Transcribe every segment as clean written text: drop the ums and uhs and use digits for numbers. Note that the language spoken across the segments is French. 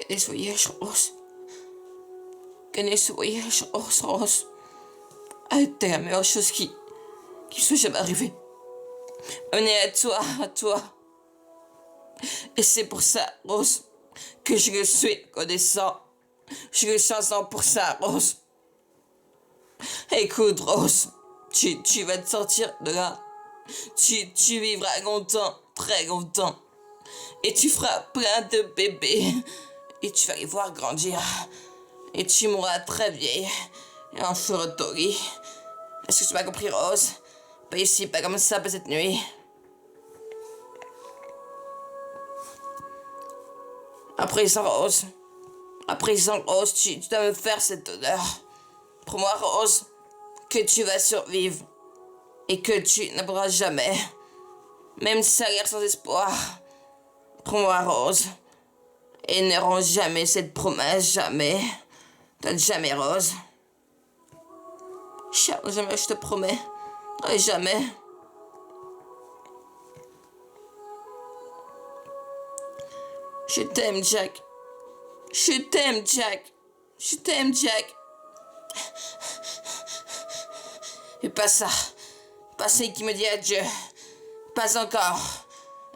Qu'est-ce voyage rose? Qu'est-ce voyage rose, rose? Ah, t'es la meilleure chose qui soit jamais arrivée. Amener à toi, à toi. Et c'est pour ça, Rose, que je le suis connaissant. Je le chanson pour ça, Rose. Écoute, Rose, tu vas te sortir de là. Tu vivras longtemps, très longtemps. Et tu feras plein de bébés. Et tu vas les voir grandir. Et tu mourras très vieille. Et en lit. Est-ce que tu m'as compris, Rose? Pas ici, pas comme ça, pas cette nuit. À présent, Rose. À présent, Rose, tu dois me faire cet honneur. Promets-moi, Rose, que tu vas survivre. Et que tu n'abandonneras jamais. Même si ça a l'air sans espoir. Promets-moi, Rose. Et ne rends jamais cette promesse, jamais. Jamais, Rose. Jamais, je te promets. Jamais. Je t'aime, Jack. Je t'aime, Jack. Je t'aime, Jack. Et pas ça. Pas celle qui me dit adieu. Pas encore.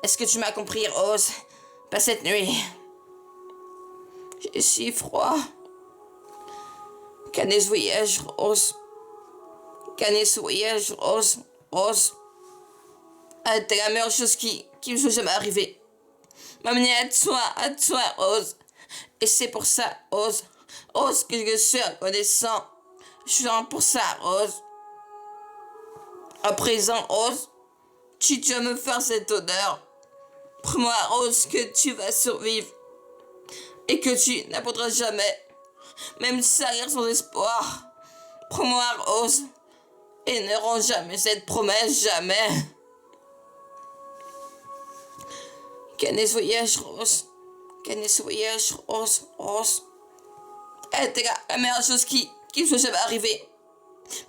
Est-ce que tu m'as compris, Rose? Pas cette nuit. J'ai si froid. Qu'année ce voyage, Rose? Qu'année ce voyage, Rose? Rose? Ah, t'es la meilleure chose qui me soit jamais arrivée. M'amener à toi, Rose. Et c'est pour ça, Rose. Rose, que je suis reconnaissant. Je suis là pour ça, Rose. À présent, Rose, tu dois me faire cet honneur. Promets-moi, Rose, que tu vas survivre. Et que tu n'abandonneras jamais. Même si ça a l'air sans espoir. Promets-moi, Rose. Et ne rends jamais cette promesse, jamais. Qu'année ce voyage, Rose? Qu'année ce voyage, Rose? Rose? Elle était la meilleure chose qui me soit jamais arrivée.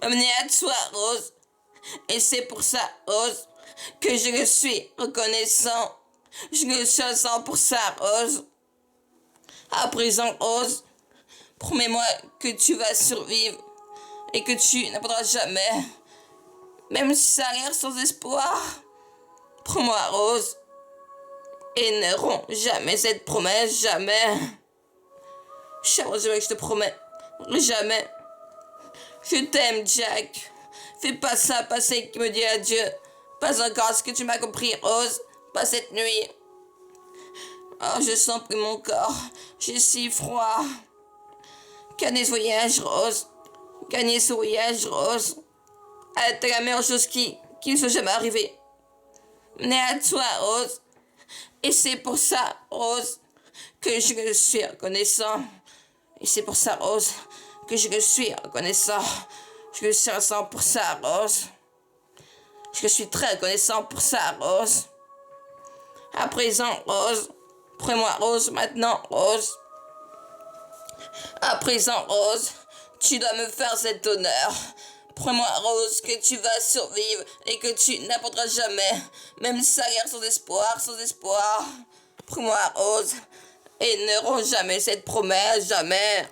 M'amener à toi, Rose. Et c'est pour ça, Rose, que je le suis reconnaissant. Je le sens pour ça, Rose. À présent, Rose, promets-moi que tu vas survivre et que tu n'abandonneras jamais. Même si ça a l'air sans espoir. Promets-moi, Rose. Et ne romps jamais cette promesse, jamais. Cher je te promets, jamais. Je t'aime, Jack. Fais pas ça, pas celle qui me dit adieu. Pas encore, est-ce que tu m'as compris, Rose? Pas cette nuit. Oh, je sens plus mon corps. J'ai si froid. Gagner ce voyage, Rose. Gagner ce voyage, Rose. Ah, t'es la meilleure chose qui me soit jamais arrivée. Mais à toi, Rose. Et c'est pour ça, Rose, que je le suis reconnaissant. Et c'est pour ça, Rose, que je le suis reconnaissant. Je le suis reconnaissant pour ça, Rose. Je suis très reconnaissant pour ça, Rose. À présent, Rose. Prends-moi, Rose, maintenant, Rose. À présent, Rose, tu dois me faire cet honneur. Prends-moi, Rose, que tu vas survivre et que tu n'abandonneras jamais. Même si ça a l'air sans espoir, sans espoir. Prends-moi, Rose, et ne romps jamais cette promesse, jamais.